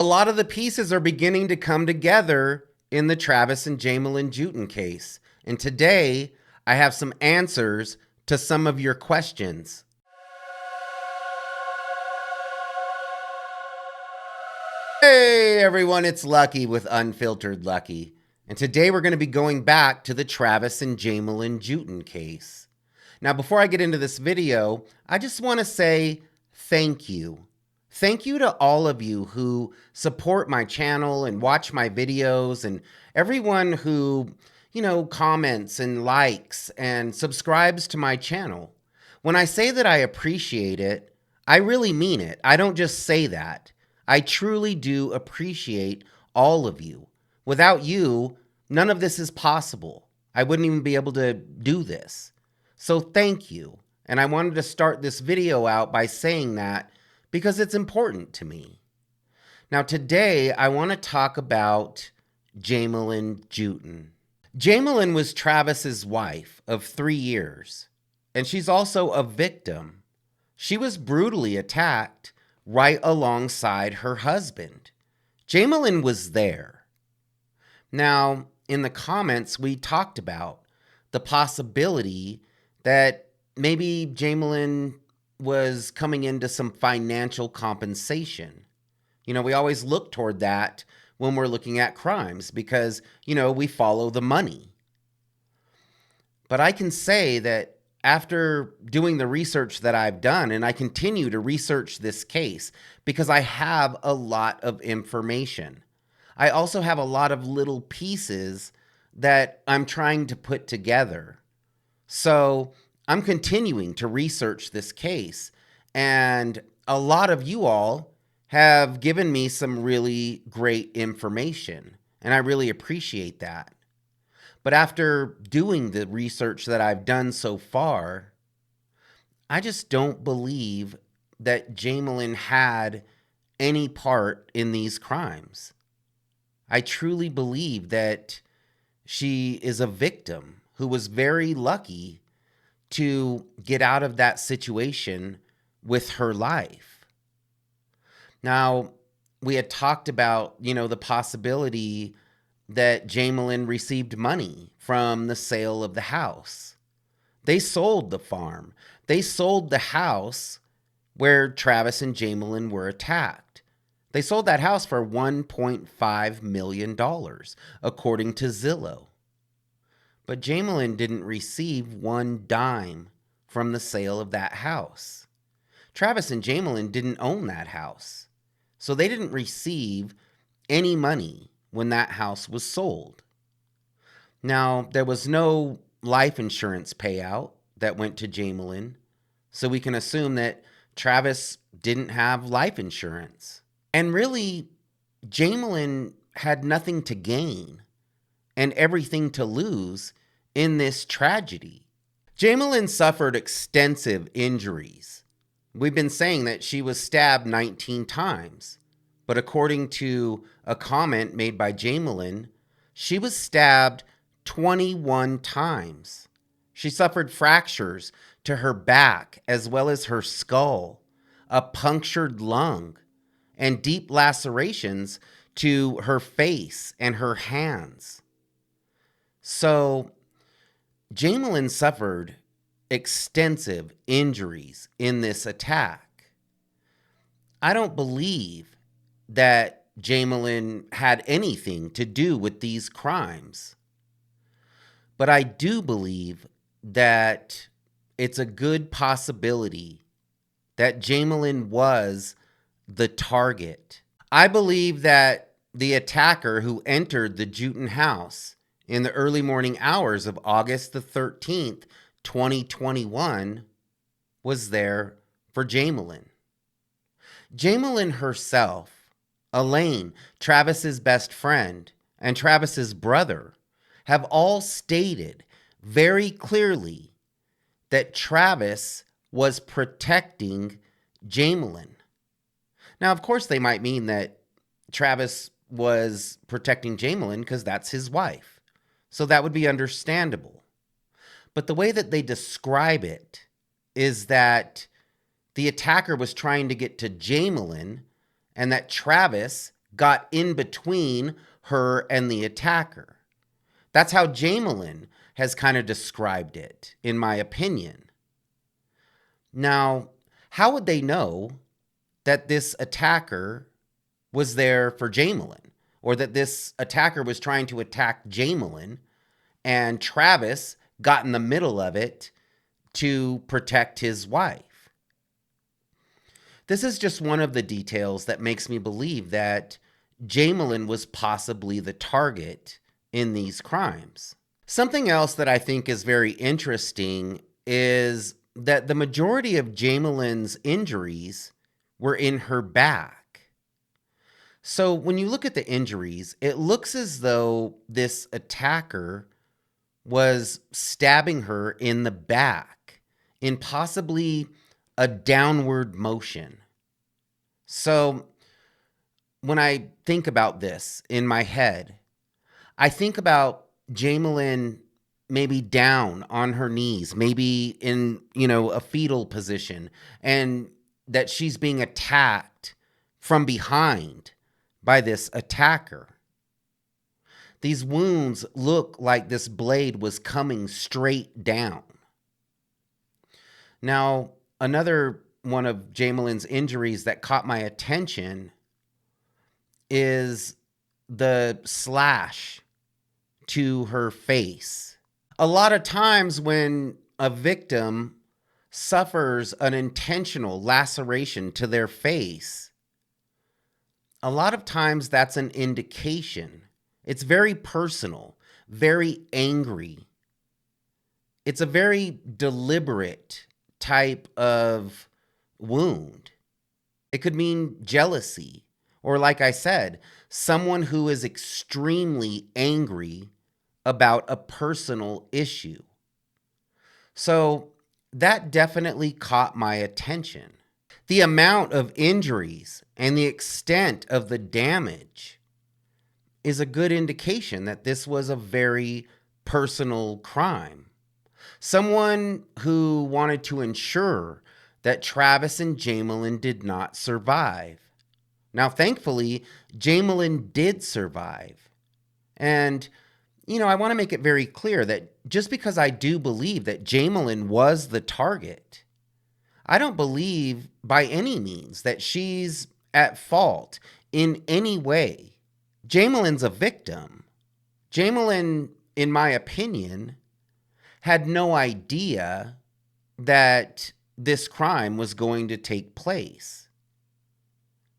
A lot of the pieces are beginning to come together in the Travis and Jamilyn Juetten case. And today, I have some answers to some of your questions. Hey everyone, it's Lucky with Unfiltered Lucky. And today we're going to be going back to the Travis and Jamilyn Juetten case. Now, before I get into this video, I just want to say thank you. Thank you to all of you who support my channel and watch my videos, and everyone who, comments and likes and subscribes to my channel. When I say that I appreciate it, I really mean it. I don't just say that. I truly do appreciate all of you. Without you, none of this is possible. I wouldn't even be able to do this. So thank you. And I wanted to start this video out by saying that because it's important to me. Now today, I want to talk about Jamilyn Juetten. Jamilyn was Travis's wife of 3 years, and she's also a victim. She was brutally attacked right alongside her husband. Jamilyn was there. Now, in the comments, we talked about the possibility that maybe Jamilyn was coming into some financial compensation. We always look toward that when we're looking at crimes because, we follow the money. But I can say that after doing the research that I've done, and I continue to research this case because I have a lot of information. I also have a lot of little pieces that I'm trying to put together. So I'm continuing to research this case, and a lot of you all have given me some really great information, and I really appreciate that. But after doing the research that I've done so far, I just don't believe that Jamilyn had any part in these crimes. I truly believe that she is a victim who was very lucky to get out of that situation with her life. Now, we had talked about, the possibility that Jamilyn received money from the sale of the house. They sold the farm. They sold the house where Travis and Jamilyn were attacked. They sold that house for $1.5 million, according to Zillow. But Jamilyn didn't receive one dime from the sale of that house. Travis and Jamilyn didn't own that house, so they didn't receive any money when that house was sold. Now, there was no life insurance payout that went to Jamilyn, so we can assume that Travis didn't have life insurance. And really, Jamilyn had nothing to gain and everything to lose in this tragedy. Jamilyn suffered extensive injuries. We've been saying that she was stabbed 19 times, but according to a comment made by Jamilyn, she was stabbed 21 times. She suffered fractures to her back as well as her skull, a punctured lung, and deep lacerations to her face and her hands. So, Jamilyn suffered extensive injuries in this attack. I don't believe that Jamilyn had anything to do with these crimes. But I do believe that it's a good possibility that Jamilyn was the target. I believe that the attacker who entered the Juetten house in the early morning hours of August the 13th, 2021, was there for Jamilyn. Jamilyn herself, Elaine, Travis's best friend, and Travis's brother have all stated very clearly that Travis was protecting Jamilyn. Now, of course, they might mean that Travis was protecting Jamilyn because that's his wife. So that would be understandable. But the way that they describe it is that the attacker was trying to get to Jamilyn and that Travis got in between her and the attacker. That's how Jamilyn has kind of described it, in my opinion. Now, how would they know that this attacker was there for Jamilyn, or that this attacker was trying to attack Jamilyn and Travis got in the middle of it to protect his wife? This is just one of the details that makes me believe that Jamilyn was possibly the target in these crimes. Something else that I think is very interesting is that the majority of Jamilyn's injuries were in her back. So when you look at the injuries, it looks as though this attacker was stabbing her in the back in possibly a downward motion. So when I think about this in my head, I think about Jamilyn maybe down on her knees, maybe in, a fetal position, and that she's being attacked from behind by this attacker. These wounds look like this blade was coming straight down. Now, another one of Jamilyn's injuries that caught my attention is the slash to her face. A lot of times when a victim suffers an intentional laceration to their face, a lot of times that's an indication. It's very personal, very angry. It's a very deliberate type of wound. It could mean jealousy, or like I said, someone who is extremely angry about a personal issue. So that definitely caught my attention. The amount of injuries and the extent of the damage is a good indication that this was a very personal crime. Someone who wanted to ensure that Travis and Jamilyn did not survive. Now, thankfully, Jamilyn did survive. And, I want to make it very clear that just because I do believe that Jamilyn was the target, I don't believe by any means that she's at fault in any way. Jamilyn's a victim. Jamilyn, in my opinion, had no idea that this crime was going to take place.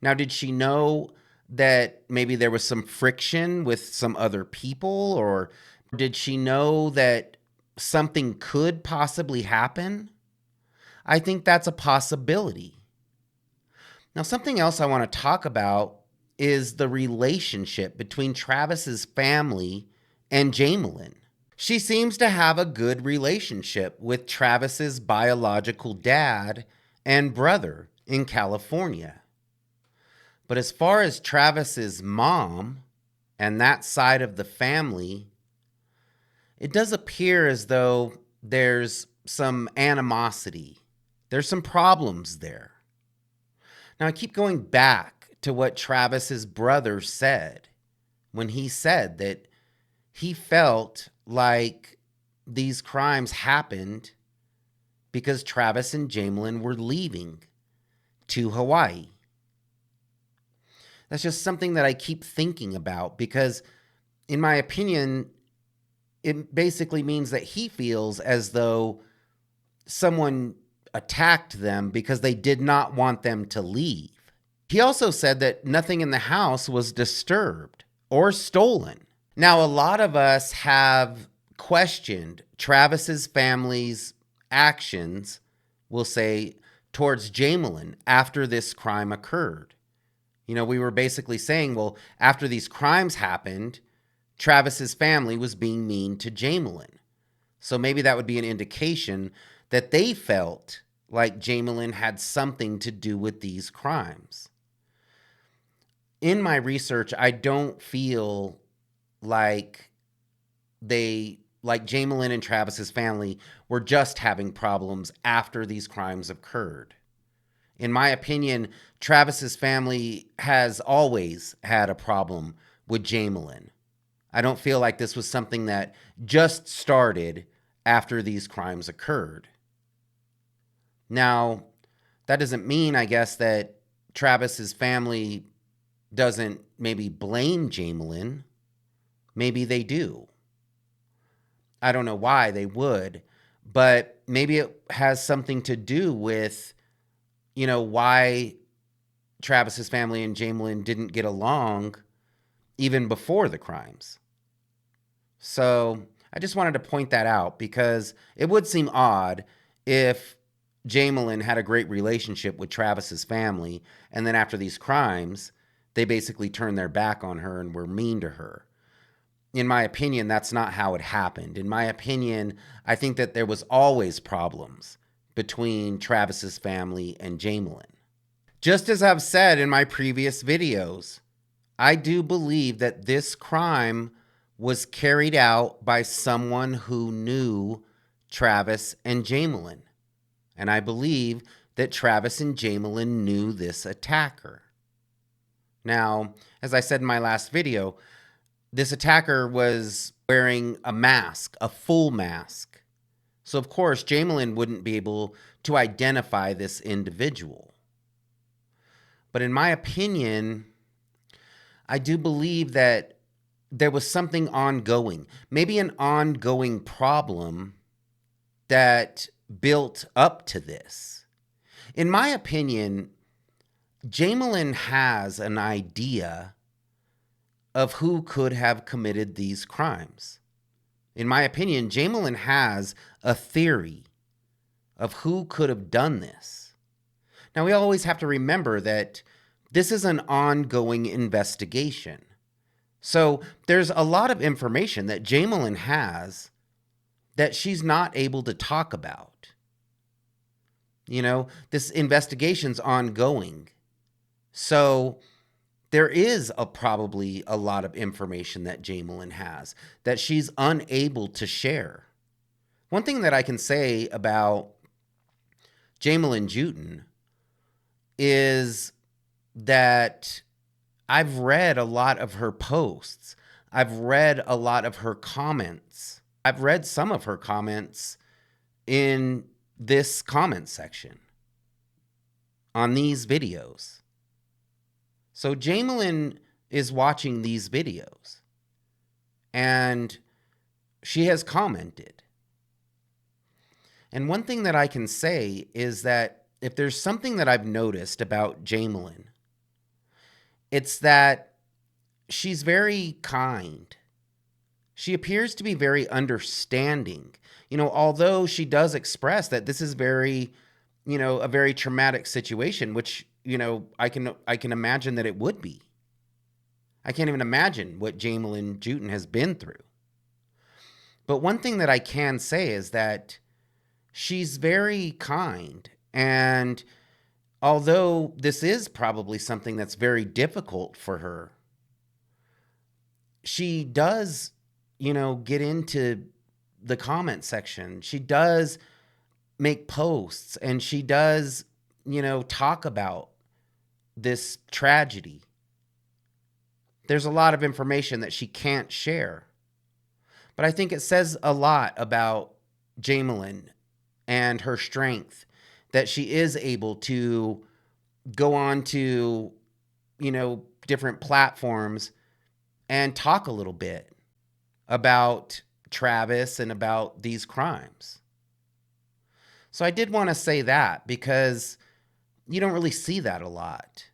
Now, did she know that maybe there was some friction with some other people, or did she know that something could possibly happen? I think that's a possibility. Now, something else I want to talk about is the relationship between Travis's family and Jamilyn. She seems to have a good relationship with Travis's biological dad and brother in California. But as far as Travis's mom and that side of the family, it does appear as though there's some animosity. There's some problems there. Now, I keep going back to what Travis's brother said when he said that he felt like these crimes happened because Travis and Jamilyn were leaving to Hawaii. That's just something that I keep thinking about because, in my opinion, it basically means that he feels as though someone attacked them because they did not want them to leave. He also said that nothing in the house was disturbed or stolen. Now, a lot of us have questioned Travis's family's actions, we'll say, towards Jamilyn after this crime occurred. We were basically saying, well, after these crimes happened, Travis's family was being mean to Jamilyn. So maybe that would be an indication that they felt like Jamilyn had something to do with these crimes. In my research, I don't feel like Jamilyn and Travis's family were just having problems after these crimes occurred. In my opinion, Travis's family has always had a problem with Jamilyn. I don't feel like this was something that just started after these crimes occurred. Now, that doesn't mean, I guess, that Travis's family doesn't maybe blame Jamilyn. Maybe they do. I don't know why they would, but maybe it has something to do with, why Travis's family and Jamilyn didn't get along even before the crimes. So I just wanted to point that out because it would seem odd if Jamilyn had a great relationship with Travis's family, and then after these crimes, they basically turned their back on her and were mean to her. In my opinion, that's not how it happened. In my opinion, I think that there was always problems between Travis's family and Jamilyn. Just as I've said in my previous videos, I do believe that this crime was carried out by someone who knew Travis and Jamilyn. And I believe that Travis and Jamilyn knew this attacker. Now, as I said in my last video, this attacker was wearing a mask, a full mask. So, of course, Jamilyn wouldn't be able to identify this individual. But in my opinion, I do believe that there was something ongoing, maybe an ongoing problem that built up to this. In my opinion, Jamilyn has an idea of who could have committed these crimes. In my opinion, Jamilyn has a theory of who could have done this. Now, we always have to remember that this is an ongoing investigation. So there's a lot of information that Jamilyn has that she's not able to talk about. This investigation's ongoing. So there is probably a lot of information that Jamilyn has that she's unable to share. One thing that I can say about Jamilyn Juetten is that I've read a lot of her posts. I've read a lot of her comments. I've read some of her comments in this comment section on these videos. So Jamilyn is watching these videos and she has commented. And one thing that I can say is that if there's something that I've noticed about Jamilyn, it's that she's very kind. She appears to be very understanding. Although she does express that this is a very traumatic situation, which I can imagine that it would be. I can't even imagine what Jamilyn Juetten has been through. But one thing that I can say is that she's very kind. And although this is probably something that's very difficult for her, she does, get into the comment section. She does make posts and she does, talk about this tragedy. There's a lot of information that she can't share. But I think it says a lot about Jamilyn and her strength that she is able to go on to, different platforms and talk a little bit about Travis and about these crimes. So I did want to say that because you don't really see that a lot.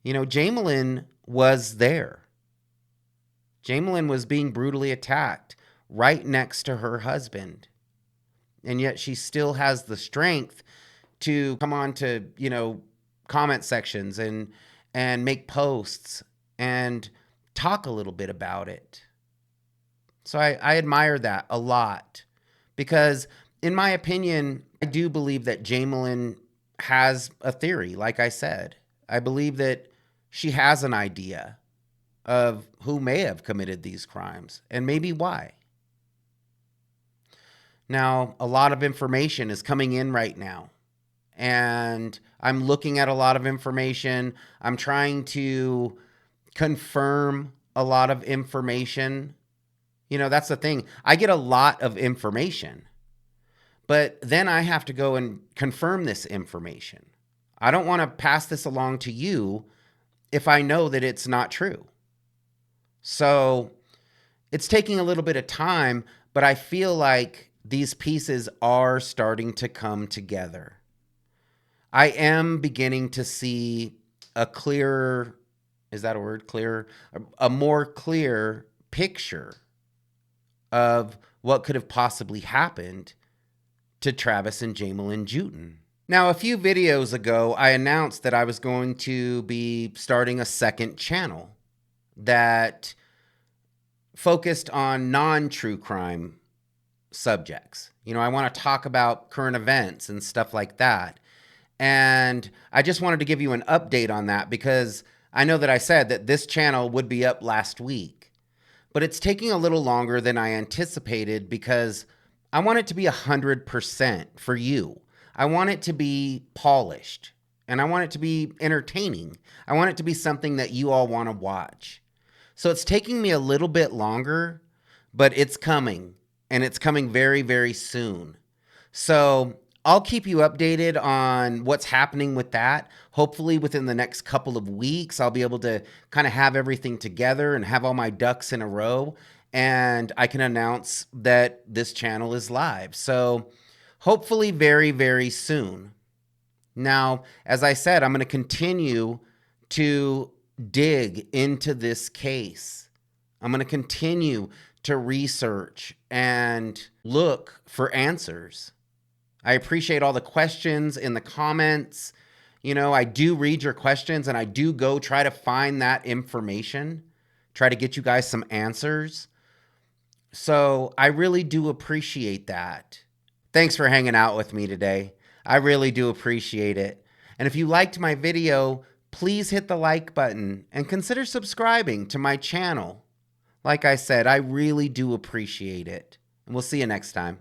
Jamilyn was there. Jamilyn was being brutally attacked right next to her husband. And yet she still has the strength to come on to, comment sections and make posts and talk a little bit about it. So I admire that a lot because in my opinion, I do believe that Jamilyn has a theory. Like I said, I believe that she has an idea of who may have committed these crimes and maybe why. Now, a lot of information is coming in right now, and I'm looking at a lot of information. I'm trying to confirm a lot of information. That's the thing. I get a lot of information, but then I have to go and confirm this information. I don't want to pass this along to you if I know that it's not true. So it's taking a little bit of time, but I feel like these pieces are starting to come together. I am beginning to see a clearer, is that a word, clearer? A more clear picture of what could have possibly happened to Travis and Jamilyn Juetten. Now, a few videos ago, I announced that I was going to be starting a second channel that focused on non-true crime subjects. I want to talk about current events and stuff like that. And I just wanted to give you an update on that because I know that I said that this channel would be up last week, but it's taking a little longer than I anticipated because I want it to be 100% for you. I want it to be polished and I want it to be entertaining. I want it to be something that you all want to watch. So it's taking me a little bit longer, but it's coming, and it's coming very, very soon. So I'll keep you updated on what's happening with that. Hopefully within the next couple of weeks, I'll be able to kind of have everything together and have all my ducks in a row, and I can announce that this channel is live. So hopefully very, very soon. Now, as I said, I'm going to continue to dig into this case. I'm going to continue to research and look for answers. I appreciate all the questions in the comments. I do read your questions and I do go try to find that information, try to get you guys some answers. So I really do appreciate that. Thanks for hanging out with me today. I really do appreciate it. And if you liked my video, please hit the like button and consider subscribing to my channel. Like I said, I really do appreciate it. And we'll see you next time.